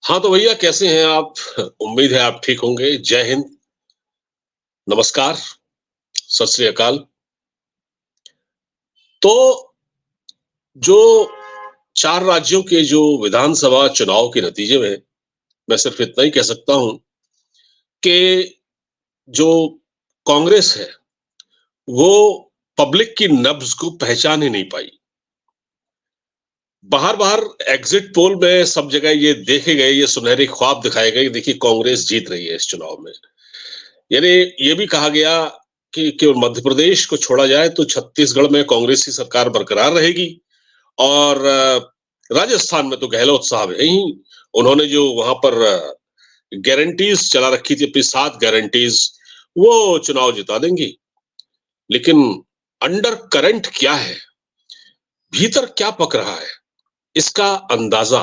हाँ, तो भैया कैसे हैं आप? उम्मीद है आप ठीक होंगे। जय हिंद, नमस्कार, सत श्री अकाल। तो जो 4 राज्यों के जो विधानसभा चुनाव के नतीजे में मैं सिर्फ इतना ही कह सकता हूँ कि जो कांग्रेस है, वो पब्लिक की नब्ज को पहचान ही नहीं पाई। बाहर-बाहर एग्जिट पोल में सब जगह ये देखे गए, ये सुनहरे ख्वाब दिखाए गए, देखिए कांग्रेस जीत रही है इस चुनाव में। यानी ये भी कहा गया कि केवल मध्य प्रदेश को छोड़ा जाए तो छत्तीसगढ़ में कांग्रेस की सरकार बरकरार रहेगी और राजस्थान में तो गहलोत साहब है ही। उन्होंने जो वहां पर गारंटीज चला रखी थी, अपनी 7 गारंटीज, वो चुनाव जिता देंगी। लेकिन अंडर करंट क्या है, भीतर क्या पक रहा है, इसका अंदाजा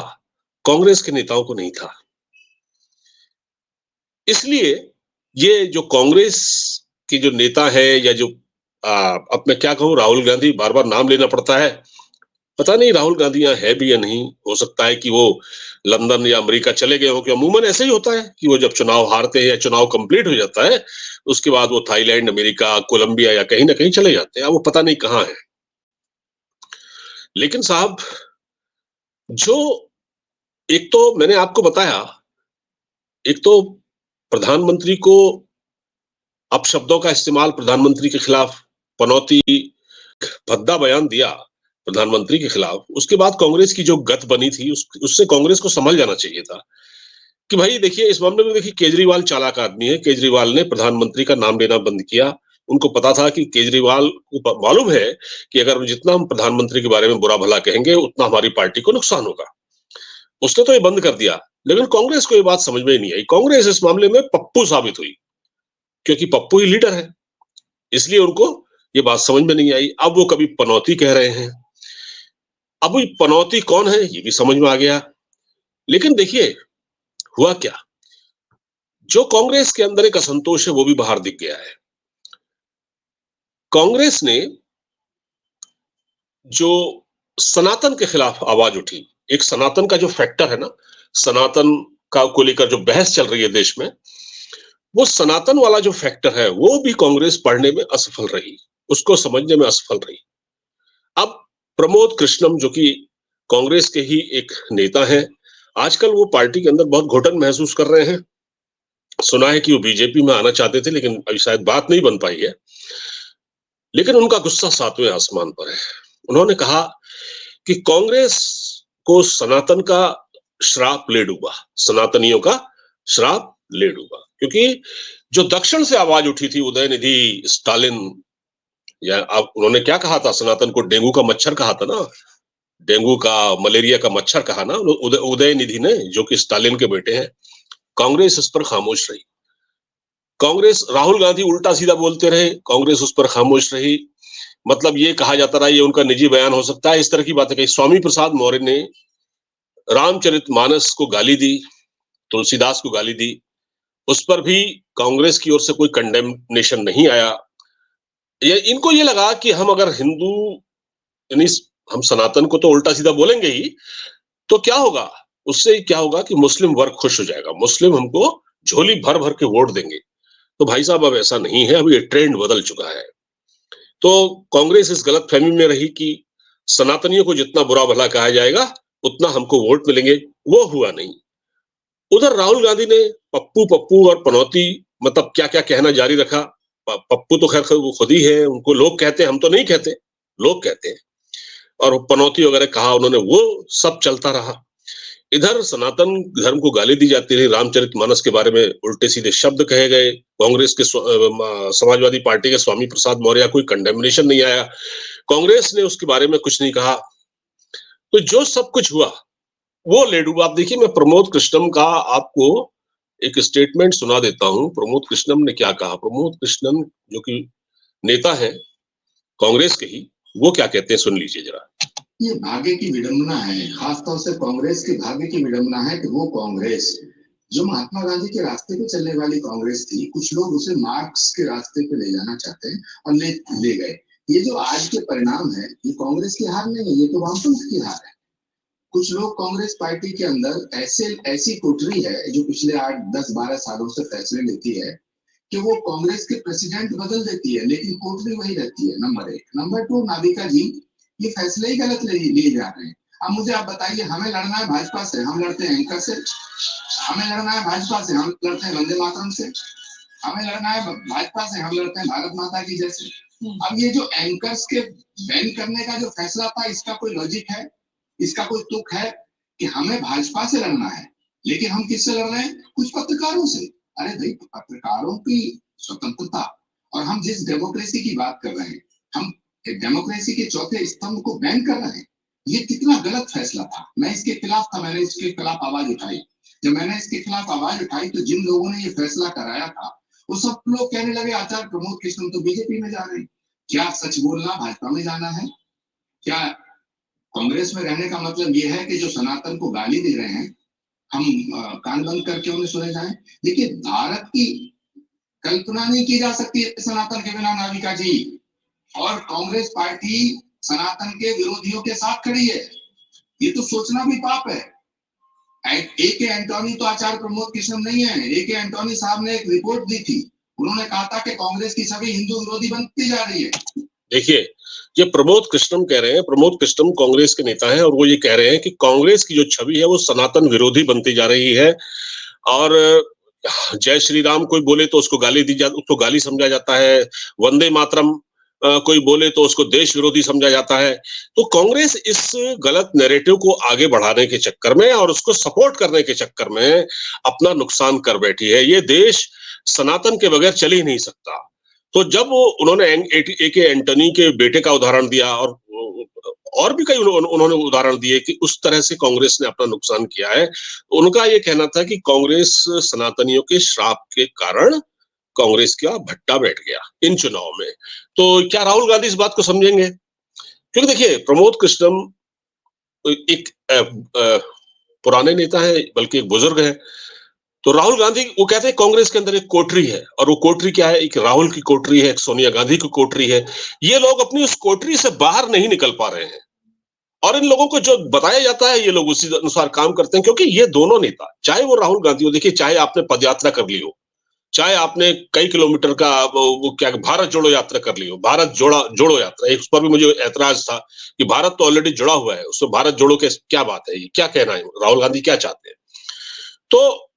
कांग्रेस के नेताओं को नहीं था। इसलिए ये जो कांग्रेस के जो नेता है या जो अब मैं क्या कहूं, राहुल गांधी, बार बार नाम लेना पड़ता है। पता नहीं राहुल गांधी यहाँ है भी या नहीं। हो सकता है कि वो लंदन या अमेरिका चले गए हो, कि अमूमन ऐसे ही होता है कि वो जब चुनाव हारते हैं या चुनाव कंप्लीट हो जाता है, उसके बाद वो थाईलैंड, अमेरिका, कोलंबिया या कहीं ना कहीं चले जाते हैं। अब वो पता नहीं कहाँ है। लेकिन साहब, जो एक तो मैंने आपको बताया, एक तो प्रधानमंत्री को अपशब्दों का इस्तेमाल प्रधानमंत्री के खिलाफ, पनौती, भद्दा बयान दिया प्रधानमंत्री के खिलाफ। उसके बाद कांग्रेस की जो गत बनी थी, उससे कांग्रेस को संभल जाना चाहिए था कि भाई देखिए, इस मामले में देखिए केजरीवाल चालाक आदमी है। केजरीवाल ने प्रधानमंत्री का नाम लेना बंद किया। उनको पता था कि केजरीवाल को मालूम है कि अगर जितना हम प्रधानमंत्री के बारे में बुरा भला कहेंगे, उतना हमारी पार्टी को नुकसान होगा। उसने तो ये बंद कर दिया। लेकिन कांग्रेस को ये बात समझ में ही नहीं आई। कांग्रेस इस मामले में पप्पू साबित हुई, क्योंकि पप्पू ही लीडर है। इसलिए उनको ये बात समझ में नहीं आई। अब वो कभी पनौती कह रहे हैं। अब ये पनौती कौन है, ये भी समझ में आ गया। लेकिन देखिए, हुआ क्या, जो कांग्रेस के अंदर एक असंतोष है, वो भी बाहर दिख गया है। कांग्रेस ने जो सनातन के खिलाफ आवाज उठी, एक सनातन का जो फैक्टर है ना, सनातन का को लेकर जो बहस चल रही है देश में, वो सनातन वाला जो फैक्टर है, वो भी कांग्रेस पढ़ने में असफल रही, उसको समझने में असफल रही। अब प्रमोद कृष्णम, जो कि कांग्रेस के ही एक नेता हैं, आजकल वो पार्टी के अंदर बहुत घुटन महसूस कर रहे हैं। सुना है कि वो बीजेपी में आना चाहते थे, लेकिन अभी शायद बात नहीं बन पाई है। लेकिन उनका गुस्सा 7वें आसमान पर है। उन्होंने कहा कि कांग्रेस को सनातन का श्राप ले डूबा, सनातनियों का श्राप ले डूबा। क्योंकि जो दक्षिण से आवाज उठी थी, उदयनिधि, स्टालिन, या अब उन्होंने क्या कहा था, सनातन को डेंगू का मच्छर कहा था ना, डेंगू का, मलेरिया का मच्छर कहा ना उदयनिधि ने, जो कि स्टालिन के बेटे हैं। कांग्रेस इस पर खामोश रही। कांग्रेस, राहुल गांधी उल्टा सीधा बोलते रहे, कांग्रेस उस पर खामोश रही। मतलब ये कहा जाता रहा ये उनका निजी बयान हो सकता है, इस तरह की बातें कही। स्वामी प्रसाद मौर्य ने रामचरितमानस को गाली दी, तुलसीदास को गाली दी, उस पर भी कांग्रेस की ओर से कोई कंडेमनेशन नहीं आया। ये इनको ये लगा कि हम अगर हिंदू, यानी हम सनातन को तो उल्टा सीधा बोलेंगे ही, तो क्या होगा, उससे क्या होगा कि मुस्लिम वर्ग खुश हो जाएगा, मुस्लिम हमको झोली भर भर के वोट देंगे। तो भाई साहब, अब ऐसा नहीं है। अब ये ट्रेंड बदल चुका है। तो कांग्रेस इस गलत फहमी में रही कि सनातनियों को जितना बुरा भला कहा जाएगा, उतना हमको वोट मिलेंगे। वो हुआ नहीं। उधर राहुल गांधी ने पप्पू पप्पू और पनौती, मतलब क्या क्या कहना जारी रखा। पप्पू तो खैर वो खुद ही है, उनको लोग कहते हैं, हम तो नहीं कहते, लोग कहते हैं। और पनौती वगैरह कहा उन्होंने, वो सब चलता रहा। इधर सनातन धर्म को गाली दी जाती रही, रामचरितमानस के बारे में उल्टे सीधे शब्द कहे गए। कांग्रेस के समाजवादी पार्टी के स्वामी प्रसाद मौर्य, कोई कंडेमनेशन नहीं आया, कांग्रेस ने उसके बारे में कुछ नहीं कहा। तो जो सब कुछ हुआ, वो ले डूबा। आप देखिए, मैं प्रमोद कृष्णम का आपको एक स्टेटमेंट सुना देता हूं। प्रमोद कृष्णम ने क्या कहा। प्रमोद कृष्णम, जो कि नेता है कांग्रेस के ही, वो क्या कहते हैं, सुन लीजिए जरा। ये भाग्य की विडंबना है, खासतौर से कांग्रेस के भाग्य की विडंबना है कि वो कांग्रेस जो महात्मा गांधी के रास्ते पे चलने वाली कांग्रेस थी, कुछ लोग उसे मार्क्स के रास्ते पे ले जाना चाहते हैं और ले गए। ये जो आज के परिणाम है, ये कांग्रेस की हार नहीं है, ये तो वामपंथ की हार है। कुछ लोग कांग्रेस पार्टी के अंदर ऐसी कोठरी है जो पिछले 8, 10, 12 सालों से फैसले लेती है कि वो कांग्रेस के प्रेसिडेंट बदल देती है, लेकिन कोठरी वही रहती है। नंबर 1। नंबर 2, नाविका जी ये फैसले ही गलत लिए जा रहे हैं। अब मुझे आप बताइए, हमें लड़ना है भाजपा से, हम लड़ते हैं एंकर से। हमें लड़ना है भाजपा से, हम लड़ते हैं वंदे मातरम से। हमें लड़ना है भाजपा से, हम लड़ते हैं भारत माता की जैसे। अब ये जो एंकर्स के बैन करने का जो फैसला था, इसका कोई लॉजिक है, इसका कोई तुक है कि हमें भाजपा से लड़ना है, लेकिन हम किससे लड़ रहे हैं? कुछ पत्रकारों से। अरे भाई, पत्रकारों की स्वतंत्रता और हम जिस डेमोक्रेसी की बात कर रहे हैं, हम डेमोक्रेसी के चौथे स्तंभ को बैन कर रहे हैं। ये कितना गलत फैसला था। मैं इसके खिलाफ था, मैंने इसके खिलाफ आवाज उठाई। जब मैंने इसके खिलाफ आवाज उठाई तो जिन लोगों ने ये फैसला कराया था वो सब लोग कहने लगे आचार्य प्रमोद कृष्ण तो बीजेपी में जा रहे हैं। क्या सच बोलना भाजपा में जाना है? क्या कांग्रेस में रहने का मतलब ये है कि जो सनातन को गाली दे रहे हैं हम कान बंद करके उन्हें सुने जाएं? देखिए, भारत की कल्पना नहीं की जा सकती है सनातन के बिना, नाविका जी। और कांग्रेस पार्टी सनातन के विरोधियों के साथ खड़ी है, ये तो सोचना भी पाप है। ए.के. एंटोनी तो आचार्य प्रमोद कृष्ण नहीं है। ए.के. एंटोनी साहब ने एक रिपोर्ट दी थी, उन्होंने कहा था कि कांग्रेस की सभी हिंदू विरोधी बनती जा रही है। देखिए, ये प्रमोद कृष्णम कह रहे हैं, प्रमोद कृष्णम कांग्रेस के नेता हैं और वो ये कह रहे हैं कि कांग्रेस की जो छवि है वो सनातन विरोधी बनती जा रही है और जय श्री राम कोई बोले तो उसको उसको गाली समझा जाता है, वंदे मातरम कोई बोले तो उसको देश विरोधी समझा जाता है। तो कांग्रेस इस गलत नैरेटिव को आगे बढ़ाने के चक्कर में और उसको सपोर्ट करने के चक्कर में अपना नुकसान कर बैठी है। ये देश सनातन के बगैर चल ही नहीं सकता। तो जब उन्होंने ए.के. एंटनी के बेटे का उदाहरण दिया और भी कई उन्होंने उदाहरण दिए कि उस तरह से कांग्रेस ने अपना नुकसान किया है, उनका ये कहना था कि कांग्रेस सनातनियों के श्राप के कारण कांग्रेस का भट्टा बैठ गया इन चुनाव में। तो क्या राहुल गांधी इस बात को समझेंगे? क्योंकि देखिए, प्रमोद कृष्णम एक पुराने नेता है, बल्कि एक बुजुर्ग है। तो राहुल गांधी वो कहते हैं कांग्रेस के अंदर एक कोठरी है और वो कोठरी क्या है? एक राहुल की कोठरी है, एक सोनिया गांधी की कोठरी है। ये लोग अपनी उस कोठरी से बाहर नहीं निकल पा रहे हैं और इन लोगों को जो बताया जाता है ये लोग उसी अनुसार काम करते हैं, क्योंकि ये दोनों नेता, चाहे वो राहुल गांधी हो, देखिए चाहे आपने पदयात्रा कर ली हो, चाहे आपने कई किलोमीटर का वो क्या भारत जोड़ो यात्रा कर ली हो, भारत जोड़ो यात्रा, उस पर भी मुझे ऐतराज था कि भारत तो ऑलरेडी जुड़ा हुआ है, उसमें भारत जोड़ो के क्या बात है, ये क्या कहना है, राहुल गांधी क्या चाहते हैं? तो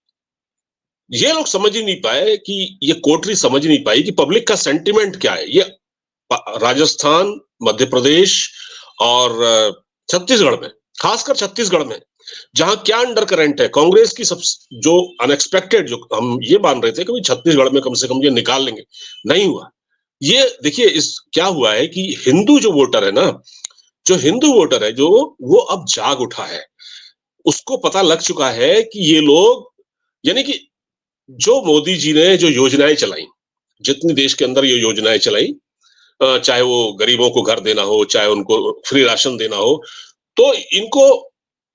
ये लोग समझ ही नहीं पाए कि ये कोठरी समझ नहीं पाई कि पब्लिक का सेंटिमेंट क्या है। ये राजस्थान, मध्य प्रदेश और छत्तीसगढ़ में, खासकर छत्तीसगढ़ में, जहां क्या अंडर करंट है कांग्रेस की, सब जो अनएक्सपेक्टेड, जो हम ये मान रहे थे कि छत्तीसगढ़ में कम से कम ये निकाल लेंगे, नहीं हुआ। ये देखिए, इस क्या हुआ है कि हिंदू जो वोटर है ना, जो हिंदू वोटर है, जो वो अब जाग उठा है, उसको पता लग चुका है कि ये लोग, यानी कि जो मोदी जी ने जो योजनाएं चलाई, जितनी देश के अंदर ये योजनाएं चलाई, चाहे वो गरीबों को घर देना हो, चाहे उनको फ्री राशन देना हो, तो इनको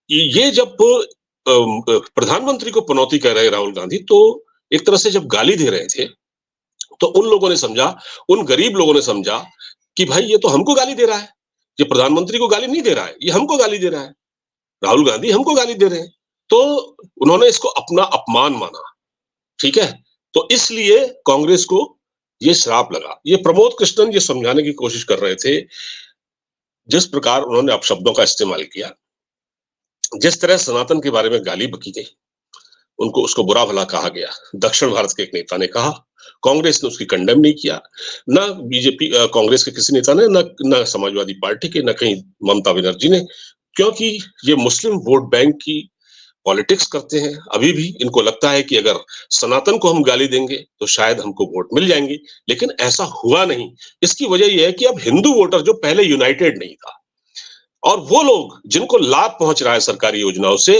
ये जब प्रधानमंत्री को पनौती कर रहे राहुल गांधी, तो एक तरह से जब गाली दे रहे थे, तो उन लोगों ने समझा, उन गरीब लोगों ने समझा कि भाई ये तो हमको गाली दे रहा है, ये प्रधानमंत्री को गाली नहीं दे रहा है, ये हमको गाली दे रहा है, राहुल गांधी हमको गाली दे रहे हैं। तो उन्होंने इसको अपना अपमान माना, ठीक है। तो इसलिए कांग्रेस को ये श्राप लगा। ये प्रमोद कृष्णन ये समझाने की कोशिश कर रहे थे, जिस प्रकार उन्होंने अपशब्दों का इस्तेमाल किया, जिस तरह सनातन के बारे में गाली बकी गई, उनको उसको बुरा भला कहा गया, दक्षिण भारत के एक नेता ने कहा, कांग्रेस ने उसकी कंडेम नहीं किया, ना बीजेपी कांग्रेस के किसी नेता ने, ना समाजवादी पार्टी के, ना कहीं ममता बनर्जी ने, क्योंकि ये मुस्लिम वोट बैंक की पॉलिटिक्स करते हैं। अभी भी इनको लगता है कि अगर सनातन को हम गाली देंगे तो शायद हमको वोट मिल जाएंगे, लेकिन ऐसा हुआ नहीं। इसकी वजह यह है कि अब हिंदू वोटर जो पहले यूनाइटेड नहीं था, और वो लोग जिनको लाभ पहुंच रहा है सरकारी योजनाओं से,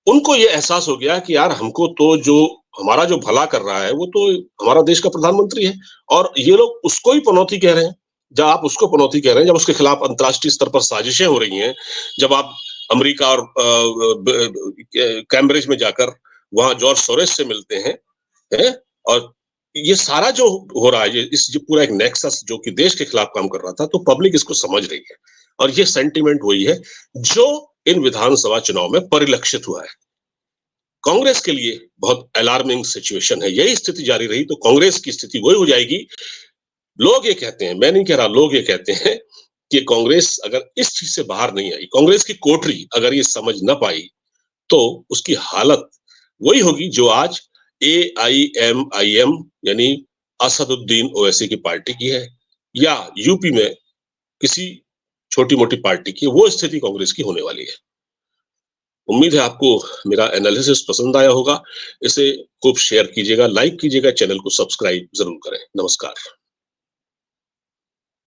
उनको ये एहसास हो गया कि यार हमको तो जो हमारा जो भला कर रहा है वो तो हमारा देश का प्रधानमंत्री है, और ये लोग उसको ही पनौती कह रहे हैं। जब आप उसको पनौती कह रहे हैं, जब उसके खिलाफ अंतर्राष्ट्रीय स्तर पर साजिशें हो रही हैं, जब आप अमेरिका और कैम्ब्रिज में जाकर वहां जॉर्ज सोरेस से मिलते हैं, और ये सारा जो हो रहा है, ये इस जो पूरा एक नेक्सस जो कि देश के खिलाफ काम कर रहा था, तो पब्लिक इसको समझ रही है। और ये सेंटिमेंट वही है जो इन विधानसभा चुनाव में परिलक्षित हुआ है। कांग्रेस के लिए बहुत अलार्मिंग सिचुएशन है। यही स्थिति जारी रही तो कांग्रेस की स्थिति वही हो जाएगी। लोग ये कहते हैं, मैं नहीं कह रहा, लोग ये कहते हैं कि कांग्रेस अगर इस चीज से बाहर नहीं आई, कांग्रेस की कोठरी अगर ये समझ ना पाई, तो उसकी हालत वही होगी जो आज AIMIM यानी असदुद्दीन ओवैसी की पार्टी की है, या यूपी में किसी छोटी मोटी पार्टी की। वो स्थिति कांग्रेस की होने वाली है। उम्मीद है आपको मेरा एनालिसिस पसंद आया होगा। इसे खूब शेयर कीजिएगा, लाइक कीजिएगा, चैनल को सब्सक्राइब जरूर करें। नमस्कार।